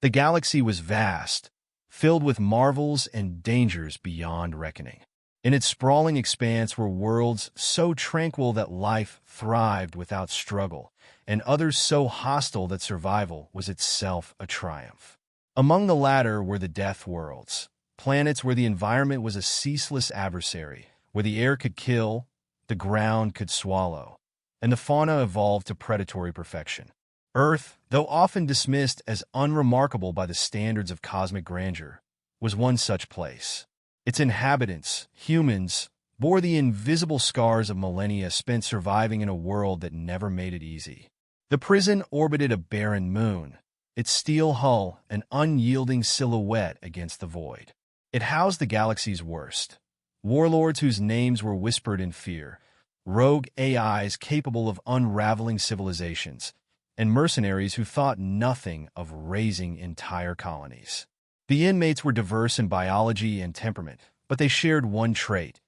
The galaxy was vast, filled with marvels and dangers beyond reckoning. In its sprawling expanse were worlds so tranquil that life thrived without struggle, and others so hostile that survival was itself a triumph. Among the latter were the Deathworlds, planets where the environment was a ceaseless adversary, where the air could kill, the ground could swallow, and the fauna evolved to predatory perfection. Earth, though often dismissed as unremarkable by the standards of cosmic grandeur, was one such place. Its inhabitants, humans, bore the invisible scars of millennia spent surviving in a world that never made it easy. The prison orbited a barren moon, its steel hull an unyielding silhouette against the void. It housed the galaxy's worst. Warlords whose names were whispered in fear, rogue AIs capable of unraveling civilizations, and mercenaries who thought nothing of raising entire colonies. The inmates were diverse in biology and temperament, but they shared one trait.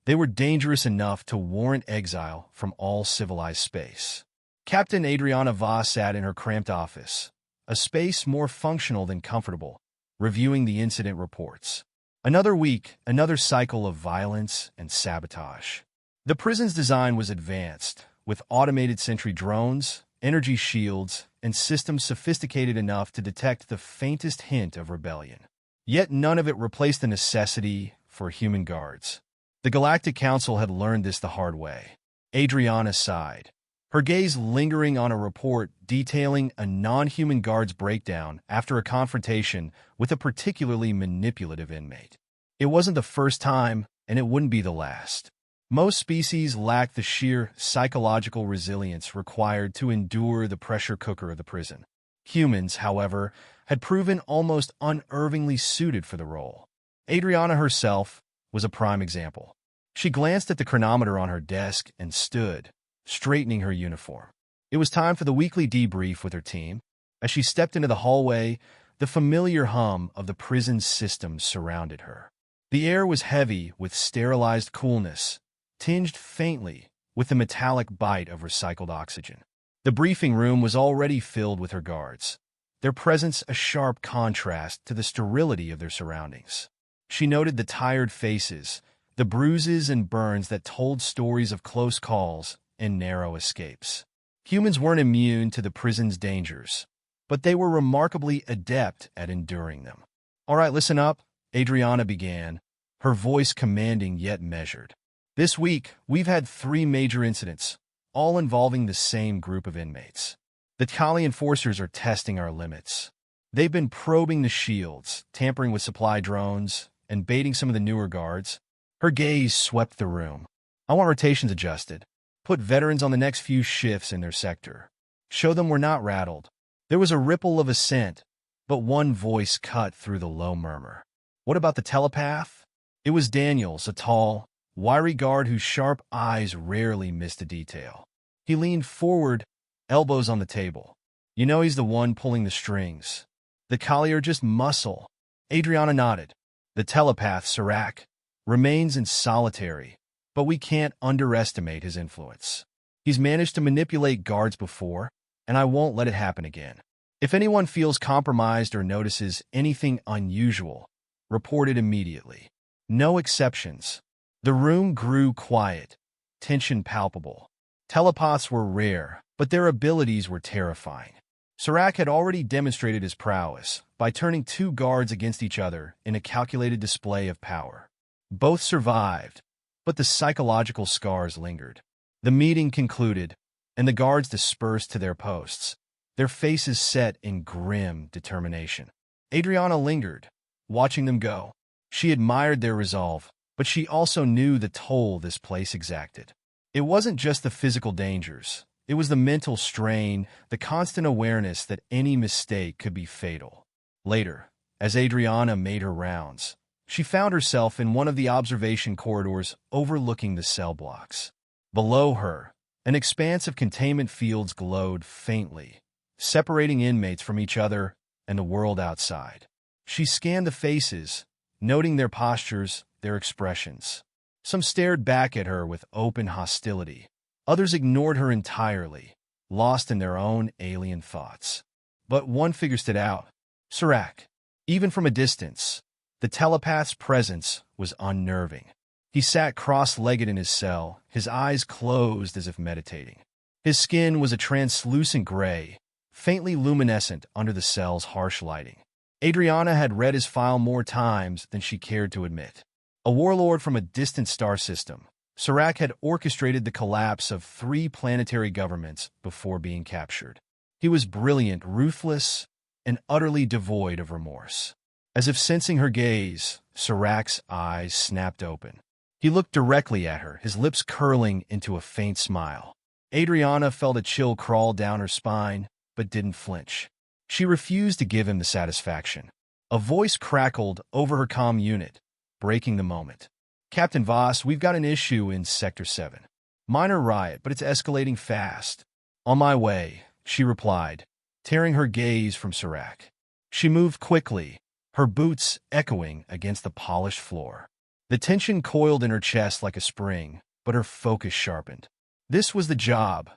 They were dangerous enough to warrant exile from all civilized space. Captain Adriana Voss sat in her cramped office, a space more functional than comfortable, reviewing the incident reports. Another week, another cycle of violence and sabotage. The prison's design was advanced, with automated sentry drones, energy shields, and systems sophisticated enough to detect the faintest hint of rebellion. Yet none of it replaced the necessity for human guards. The Galactic Council had learned this the hard way. Adriana sighed, her gaze lingering on a report detailing a non-human guard's breakdown after a confrontation with a particularly manipulative inmate. It wasn't the first time, and it wouldn't be the last. Most species lack the sheer psychological resilience required to endure the pressure cooker of the prison. Humans, however, had proven almost unervingly suited for the role. Adriana herself was a prime example. She glanced at the chronometer on her desk and stood, straightening her uniform. It was time for the weekly debrief with her team. As she stepped into the hallway, the familiar hum of the prison's systems surrounded her. The air was heavy with sterilized coolness, tinged faintly with the metallic bite of recycled oxygen. The briefing room was already filled with her guards, their presence a sharp contrast to the sterility of their surroundings. She noted the tired faces, the bruises and burns that told stories of close calls and narrow escapes. Humans weren't immune to the prison's dangers, but they were remarkably adept at enduring them. "All right, listen up," Adriana began, her voice commanding yet measured. "This week, we've had 3 major incidents, all involving the same group of inmates. The Kali enforcers are testing our limits. They've been probing the shields, tampering with supply drones, and baiting some of the newer guards." Her gaze swept the room. "I want rotations adjusted. Put veterans on the next few shifts in their sector. Show them we're not rattled." There was a ripple of assent, but one voice cut through the low murmur. "What about the telepath?" It was Daniels, a tall, wiry guard whose sharp eyes rarely missed a detail. He leaned forward, elbows on the table. "You know he's the one pulling the strings. The Kali are just muscle." Adriana nodded. "The telepath, Serac, remains in solitary, but we can't underestimate his influence. He's managed to manipulate guards before, and I won't let it happen again. If anyone feels compromised or notices anything unusual, report it immediately. No exceptions." The room grew quiet, tension palpable. Telepaths were rare, but their abilities were terrifying. Serac had already demonstrated his prowess by turning 2 guards against each other in a calculated display of power. Both survived, but the psychological scars lingered. The meeting concluded, and the guards dispersed to their posts, their faces set in grim determination. Adriana lingered, watching them go. She admired their resolve, but she also knew the toll this place exacted. It wasn't just the physical dangers. It was the mental strain, the constant awareness that any mistake could be fatal. Later, as Adriana made her rounds, she found herself in one of the observation corridors overlooking the cell blocks. Below her, an expanse of containment fields glowed faintly, separating inmates from each other and the world outside. She scanned the faces, noting their postures, their expressions. Some stared back at her with open hostility. Others ignored her entirely, lost in their own alien thoughts. But one figure stood out. Serac. Even from a distance, the telepath's presence was unnerving. He sat cross-legged in his cell, his eyes closed as if meditating. His skin was a translucent gray, faintly luminescent under the cell's harsh lighting. Adriana had read his file more times than she cared to admit. A warlord from a distant star system, Serac had orchestrated the collapse of 3 planetary governments before being captured. He was brilliant, ruthless, and utterly devoid of remorse. As if sensing her gaze, Serac's eyes snapped open. He looked directly at her, his lips curling into a faint smile. Adriana felt a chill crawl down her spine, but didn't flinch. She refused to give him the satisfaction. A voice crackled over her comm unit, breaking the moment. "Captain Voss, we've got an issue in Sector 7. Minor riot, but it's escalating fast." "On my way," she replied, tearing her gaze from Serac. She moved quickly, her boots echoing against the polished floor. The tension coiled in her chest like a spring, but her focus sharpened. This was the job: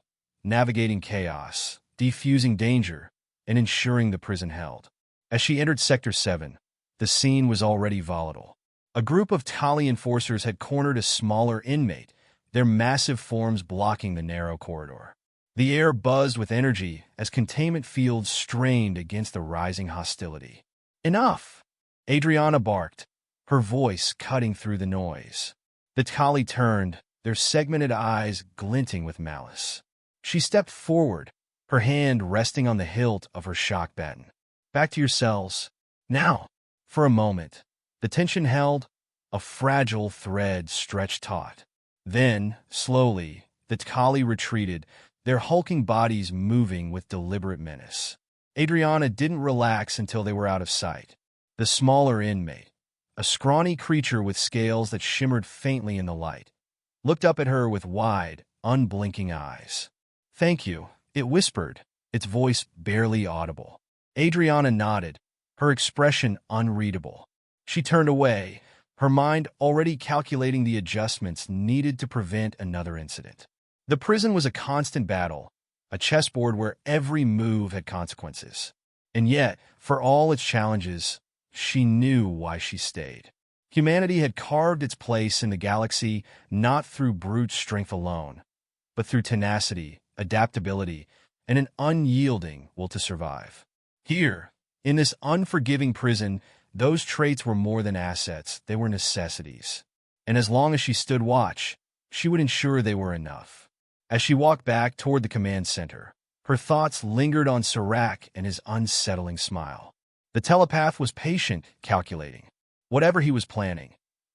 navigating chaos, defusing danger, and ensuring the prison held. As she entered Sector 7, the scene was already volatile. A group of Tali enforcers had cornered a smaller inmate, their massive forms blocking the narrow corridor. The air buzzed with energy as containment fields strained against the rising hostility. "Enough!" Adriana barked, her voice cutting through the noise. The Tali turned, their segmented eyes glinting with malice. She stepped forward, her hand resting on the hilt of her shock baton. "Back to your cells. Now!" For a moment, the tension held, a fragile thread stretched taut. Then, slowly, the Tali retreated, their hulking bodies moving with deliberate menace. Adriana didn't relax until they were out of sight. The smaller inmate, a scrawny creature with scales that shimmered faintly in the light, looked up at her with wide, unblinking eyes. "Thank you," it whispered, its voice barely audible. Adriana nodded, her expression unreadable. She turned away, her mind already calculating the adjustments needed to prevent another incident. The prison was a constant battle, a chessboard where every move had consequences. And yet, for all its challenges, she knew why she stayed. Humanity had carved its place in the galaxy not through brute strength alone, but through tenacity, adaptability, and an unyielding will to survive. Here, in this unforgiving prison, those traits were more than assets, they were necessities. And as long as she stood watch, she would ensure they were enough. As she walked back toward the command center, her thoughts lingered on Serac and his unsettling smile. The telepath was patient, calculating. Whatever he was planning,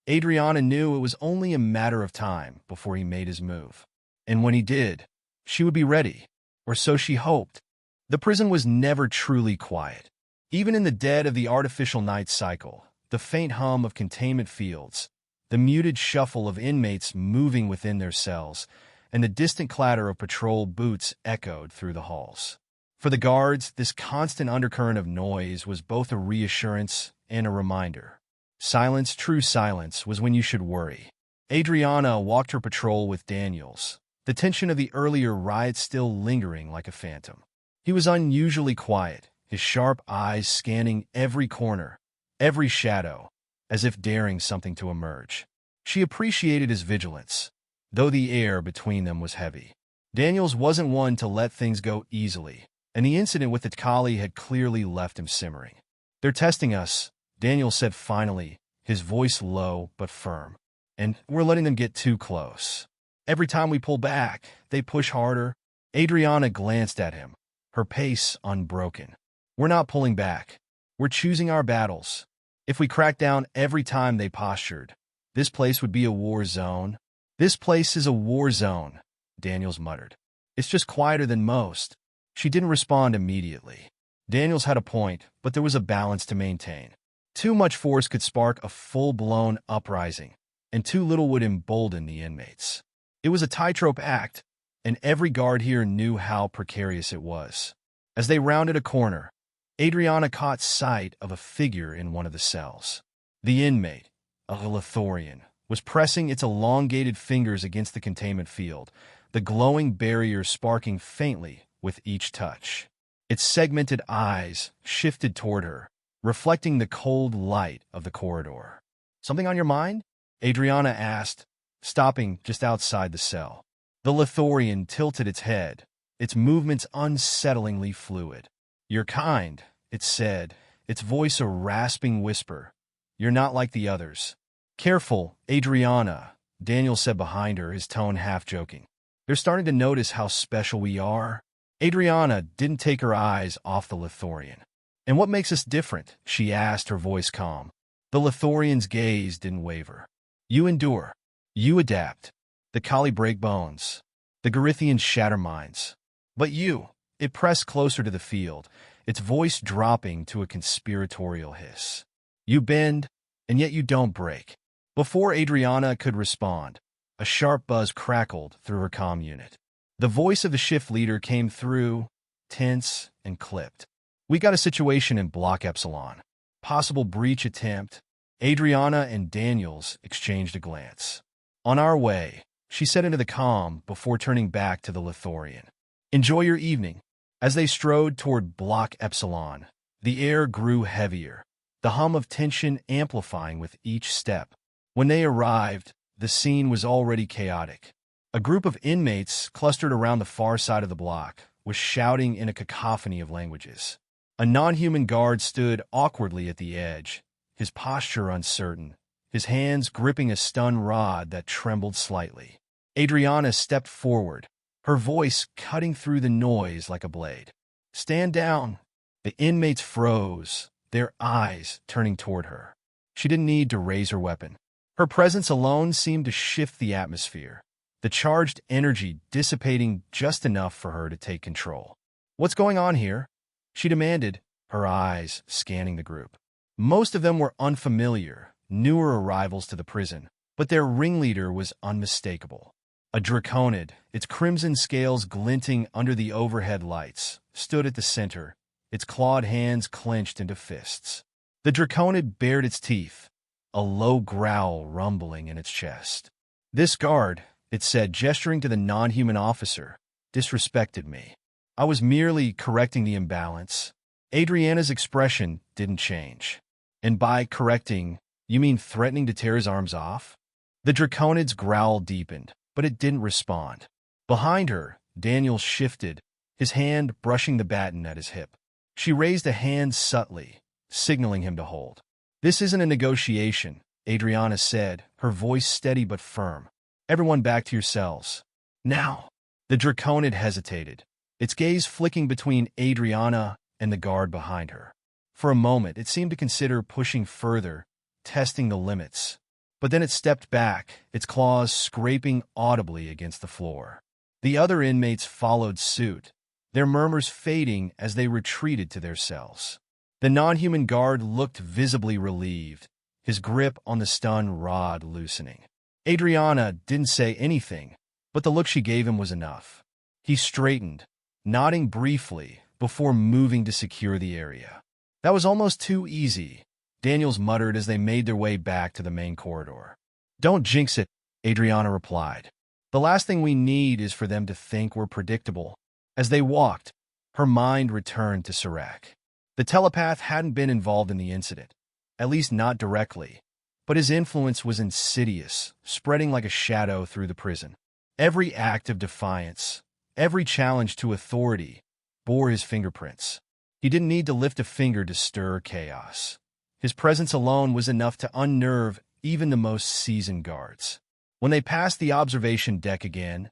Adriana knew it was only a matter of time before he made his move. And when he did, she would be ready, or so she hoped. The prison was never truly quiet. Even in the dead of the artificial night cycle, the faint hum of containment fields, the muted shuffle of inmates moving within their cells, and the distant clatter of patrol boots echoed through the halls. For the guards, this constant undercurrent of noise was both a reassurance and a reminder. Silence, true silence, was when you should worry. Adriana walked her patrol with Daniels, the tension of the earlier riot still lingering like a phantom. He was unusually quiet, his sharp eyes scanning every corner, every shadow, as if daring something to emerge. She appreciated his vigilance, though the air between them was heavy. Daniels wasn't one to let things go easily, and the incident with the Tali had clearly left him simmering. "They're testing us," Daniels said finally, his voice low but firm. "And we're letting them get too close. Every time we pull back, they push harder." Adriana glanced at him, her pace unbroken. "We're not pulling back. We're choosing our battles. If we crack down every time they postured, this place would be a war zone." "This place is a war zone," Daniels muttered. "It's just quieter than most." She didn't respond immediately. Daniels had a point, but there was a balance to maintain. Too much force could spark a full-blown uprising, and too little would embolden the inmates. It was a tightrope act, and every guard here knew how precarious it was. As they rounded a corner, Adriana caught sight of a figure in one of the cells. The inmate, a Lithorian, was pressing its elongated fingers against the containment field, the glowing barrier sparking faintly with each touch. Its segmented eyes shifted toward her, reflecting the cold light of the corridor. "Something on your mind?" Adriana asked, stopping just outside the cell. The Lithorian tilted its head, its movements unsettlingly fluid. "You're kind," it said, its voice a rasping whisper. "You're not like the others." "Careful, Adriana," Daniel said behind her, his tone half-joking. "They're starting to notice how special we are." Adriana didn't take her eyes off the Lithorian. "And what makes us different?" she asked, her voice calm. The Lithorian's gaze didn't waver. "You endure. You adapt. The Kali break bones. The Garithians shatter minds. But you," it pressed closer to the field, its voice dropping to a conspiratorial hiss. "You bend, and yet you don't break." Before Adriana could respond, a sharp buzz crackled through her comm unit. The voice of the shift leader came through, tense and clipped. "We got a situation in Block Epsilon. Possible breach attempt." Adriana and Daniels exchanged a glance. "On our way," she said into the comm before turning back to the Lithorian. "Enjoy your evening." As they strode toward Block Epsilon, the air grew heavier, the hum of tension amplifying with each step. When they arrived, the scene was already chaotic. A group of inmates clustered around the far side of the block, was shouting in a cacophony of languages. A non-human guard stood awkwardly at the edge, his posture uncertain, his hands gripping a stun rod that trembled slightly. Adriana stepped forward, her voice cutting through the noise like a blade. "Stand down." The inmates froze, their eyes turning toward her. She didn't need to raise her weapon. Her presence alone seemed to shift the atmosphere, the charged energy dissipating just enough for her to take control. "What's going on here?" she demanded, her eyes scanning the group. Most of them were unfamiliar, newer arrivals to the prison, but their ringleader was unmistakable. A draconid, its crimson scales glinting under the overhead lights, stood at the center, its clawed hands clenched into fists. The draconid bared its teeth, a low growl rumbling in its chest. "This guard," it said, gesturing to the non-human officer, "disrespected me. I was merely correcting the imbalance." Adriana's expression didn't change. "And by correcting, you mean threatening to tear his arms off?" The draconid's growl deepened, but it didn't respond. Behind her, Daniel shifted, his hand brushing the baton at his hip. She raised a hand subtly, signaling him to hold. "This isn't a negotiation," Adriana said, her voice steady but firm. "Everyone back to your cells. Now." The draconid hesitated, its gaze flicking between Adriana and the guard behind her. For a moment, it seemed to consider pushing further, testing the limits. But then it stepped back, its claws scraping audibly against the floor. The other inmates followed suit, their murmurs fading as they retreated to their cells. The non-human guard looked visibly relieved, his grip on the stun rod loosening. Adriana didn't say anything, but the look she gave him was enough. He straightened, nodding briefly before moving to secure the area. "That was almost too easy," Daniels muttered as they made their way back to the main corridor. "Don't jinx it," Adriana replied. "The last thing we need is for them to think we're predictable." As they walked, her mind returned to Serac. The telepath hadn't been involved in the incident, at least not directly, but his influence was insidious, spreading like a shadow through the prison. Every act of defiance, every challenge to authority, bore his fingerprints. He didn't need to lift a finger to stir chaos. His presence alone was enough to unnerve even the most seasoned guards. When they passed the observation deck again,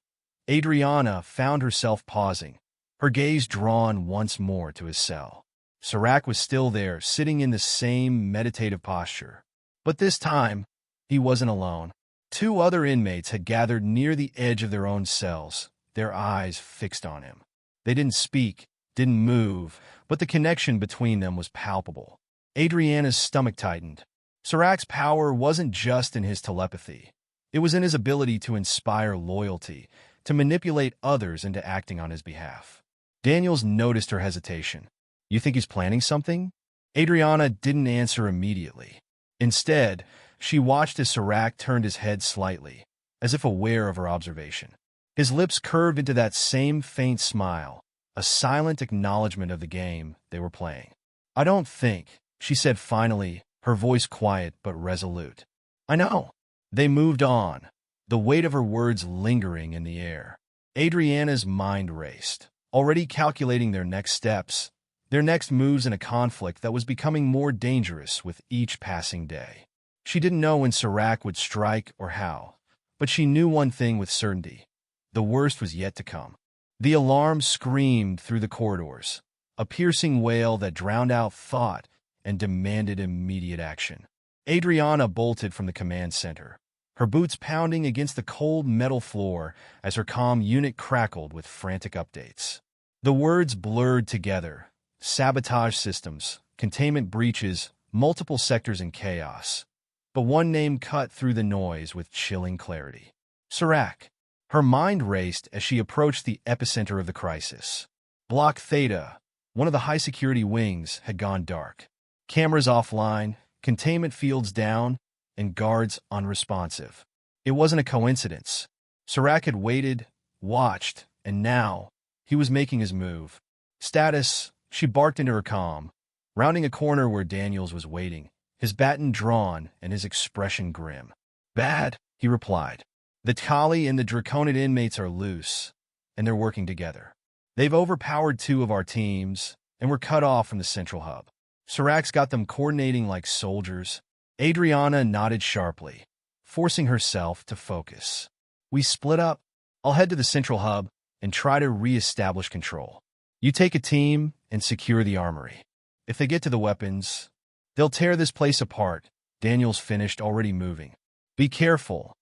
Adriana found herself pausing, her gaze drawn once more to his cell. Serac was still there, sitting in the same meditative posture. But this time, he wasn't alone. 2 other inmates had gathered near the edge of their own cells, their eyes fixed on him. They didn't speak, didn't move, but the connection between them was palpable. Adriana's stomach tightened. Serac's power wasn't just in his telepathy. It was in his ability to inspire loyalty, to manipulate others into acting on his behalf. Daniels noticed her hesitation. "You think he's planning something?" Adriana didn't answer immediately. Instead, she watched as Serac turned his head slightly, as if aware of her observation. His lips curved into that same faint smile, a silent acknowledgement of the game they were playing. "I don't think," she said finally, her voice quiet but resolute. "I know." They moved on, the weight of her words lingering in the air. Adriana's mind raced, already calculating their next steps, their next moves in a conflict that was becoming more dangerous with each passing day. She didn't know when Serac would strike or how, but she knew one thing with certainty. The worst was yet to come. The alarm screamed through the corridors, a piercing wail that drowned out thought and demanded immediate action. Adriana bolted from the command center, her boots pounding against the cold metal floor as her comm unit crackled with frantic updates. The words blurred together: sabotage systems, containment breaches, multiple sectors in chaos. But one name cut through the noise with chilling clarity: Serac. Her mind raced as she approached the epicenter of the crisis. Block Theta, one of the high-security wings, had gone dark. Cameras offline, containment fields down, and guards unresponsive. It wasn't a coincidence. Serac had waited, watched, and now he was making his move. "Status," she barked into her comm, rounding a corner where Daniels was waiting, his baton drawn and his expression grim. "Bad," he replied. "The Kali and the Draconid inmates are loose, and they're working together. They've overpowered 2 of our teams, and we're cut off from the central hub. Serac's got them coordinating like soldiers." Adriana nodded sharply, forcing herself to focus. "We split up. I'll head to the central hub and try to re-establish control. You take a team and secure the armory. If they get to the weapons, they'll tear this place apart." Daniels finished, already moving. "Be careful,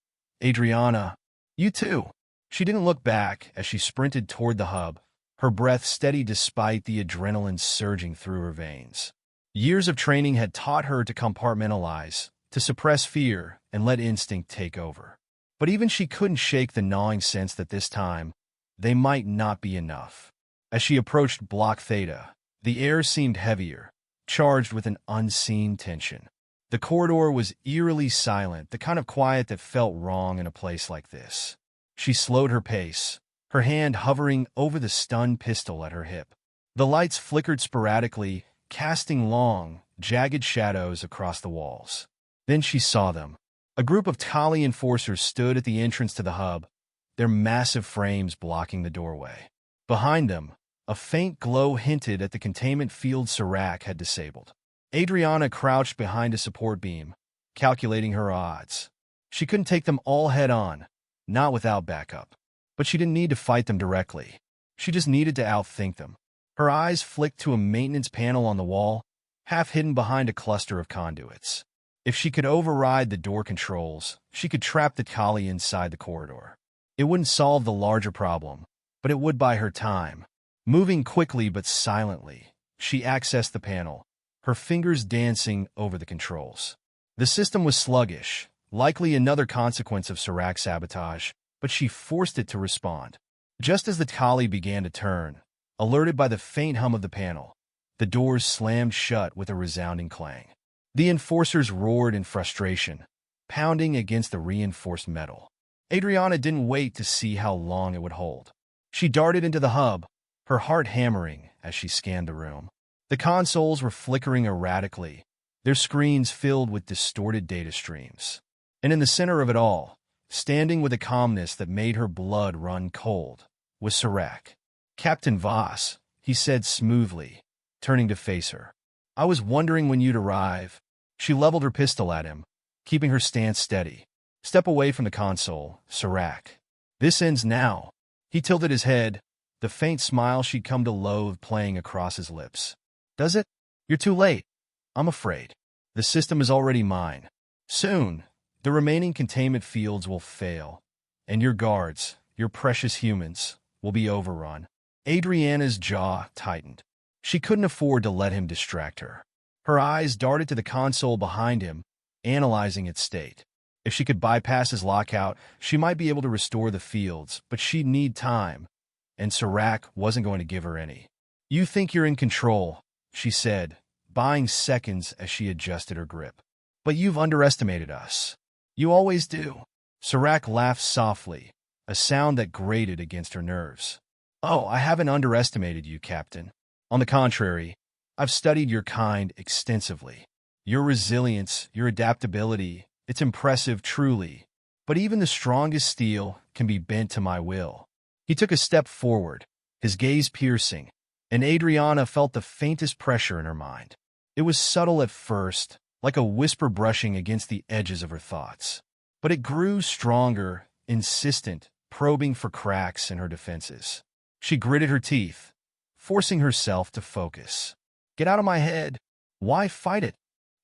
Adriana." "You too." She didn't look back as she sprinted toward the hub, her breath steady despite the adrenaline surging through her veins. Years of training had taught her to compartmentalize, to suppress fear, and let instinct take over. But even she couldn't shake the gnawing sense that this time, they might not be enough. As she approached Block Theta, the air seemed heavier, charged with an unseen tension. The corridor was eerily silent, the kind of quiet that felt wrong in a place like this. She slowed her pace, her hand hovering over the stun pistol at her hip. The lights flickered sporadically, casting long, jagged shadows across the walls. Then she saw them. A group of Kali enforcers stood at the entrance to the hub, their massive frames blocking the doorway. Behind them, a faint glow hinted at the containment field Serac had disabled. Adriana crouched behind a support beam, calculating her odds. She couldn't take them all head-on, not without backup. But she didn't need to fight them directly. She just needed to outthink them. Her eyes flicked to a maintenance panel on the wall, half hidden behind a cluster of conduits. If she could override the door controls, she could trap the Kali inside the corridor. It wouldn't solve the larger problem, but it would buy her time. Moving quickly but silently, she accessed the panel, her fingers dancing over the controls. The system was sluggish, likely another consequence of Serac's sabotage, but she forced it to respond. Just as the Kali began to turn, alerted by the faint hum of the panel, the doors slammed shut with a resounding clang. The enforcers roared in frustration, pounding against the reinforced metal. Adriana didn't wait to see how long it would hold. She darted into the hub, her heart hammering as she scanned the room. The consoles were flickering erratically, their screens filled with distorted data streams. And in the center of it all, standing with a calmness that made her blood run cold, was Serac. "Captain Voss," he said smoothly, turning to face her. "I was wondering when you'd arrive." She leveled her pistol at him, keeping her stance steady. "Step away from the console, Serac. This ends now." He tilted his head, the faint smile she'd come to loathe playing across his lips. "Does it? You're too late. I'm afraid. The system is already mine. Soon, the remaining containment fields will fail, and your guards, your precious humans, will be overrun." Adriana's jaw tightened. She couldn't afford to let him distract her. Her eyes darted to the console behind him, analyzing its state. If she could bypass his lockout, she might be able to restore the fields, but she'd need time, and Serac wasn't going to give her any. "You think you're in control," she said, buying seconds as she adjusted her grip. "But you've underestimated us. You always do." Serac laughed softly, a sound that grated against her nerves. "Oh, I haven't underestimated you, Captain. On the contrary, I've studied your kind extensively. Your resilience, your adaptability, it's impressive truly. But even the strongest steel can be bent to my will." He took a step forward, his gaze piercing, and Adriana felt the faintest pressure in her mind. It was subtle at first, like a whisper brushing against the edges of her thoughts. But it grew stronger, insistent, probing for cracks in her defenses. She gritted her teeth, forcing herself to focus. "Get out of my head. Why fight it?"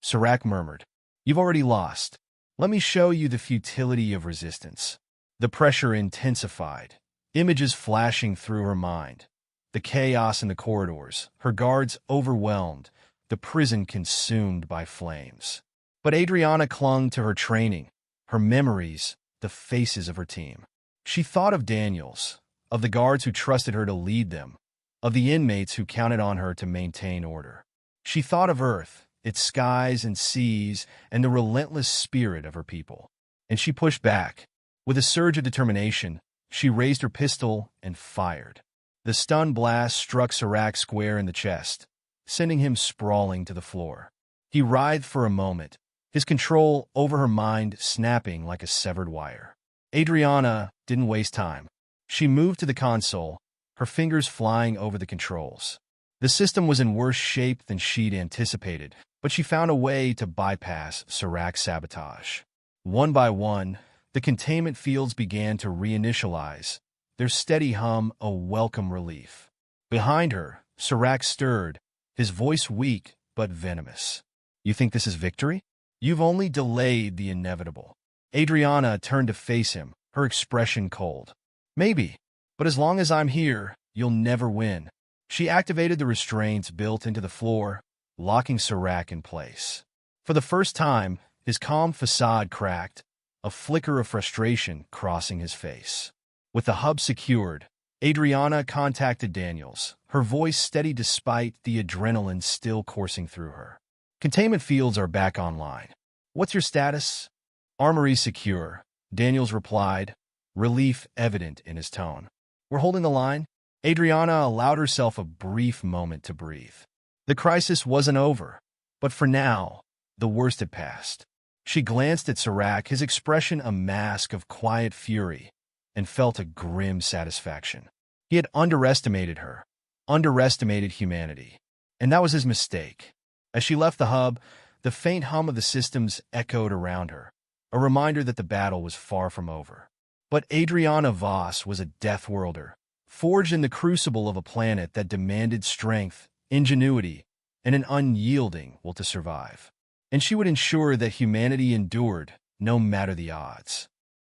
Serac murmured. "You've already lost. Let me show you the futility of resistance." The pressure intensified, images flashing through her mind. The chaos in the corridors, her guards overwhelmed, the prison consumed by flames. But Adriana clung to her training, her memories, the faces of her team. She thought of Daniels, of the guards who trusted her to lead them, of the inmates who counted on her to maintain order. She thought of Earth, its skies and seas, and the relentless spirit of her people. And she pushed back. With a surge of determination, she raised her pistol and fired. The stun blast struck Serac square in the chest, sending him sprawling to the floor. He writhed for a moment, his control over her mind snapping like a severed wire. Adriana didn't waste time. She moved to the console, her fingers flying over the controls. The system was in worse shape than she'd anticipated, but she found a way to bypass Serac's sabotage. One by one, the containment fields began to reinitialize, their steady hum a welcome relief. Behind her, Serac stirred, his voice weak but venomous. "You think this is victory? You've only delayed the inevitable." Adriana turned to face him, her expression cold. "Maybe, but as long as I'm here, you'll never win." She activated the restraints built into the floor, locking Serac in place. For the first time, his calm facade cracked, a flicker of frustration crossing his face. With the hub secured, Adriana contacted Daniels, her voice steady despite the adrenaline still coursing through her. "Containment fields are back online. What's your status?" "Armory secure," Daniels replied, relief evident in his tone. "We're holding the line." Adriana allowed herself a brief moment to breathe. The crisis wasn't over, but for now, the worst had passed. She glanced at Serac, his expression a mask of quiet fury, and felt a grim satisfaction. He had underestimated her, underestimated humanity, and that was his mistake. As she left the hub, the faint hum of the systems echoed around her, a reminder that the battle was far from over. But Adriana Voss was a Deathworlder, forged in the crucible of a planet that demanded strength, ingenuity, and an unyielding will to survive. And she would ensure that humanity endured, no matter the odds.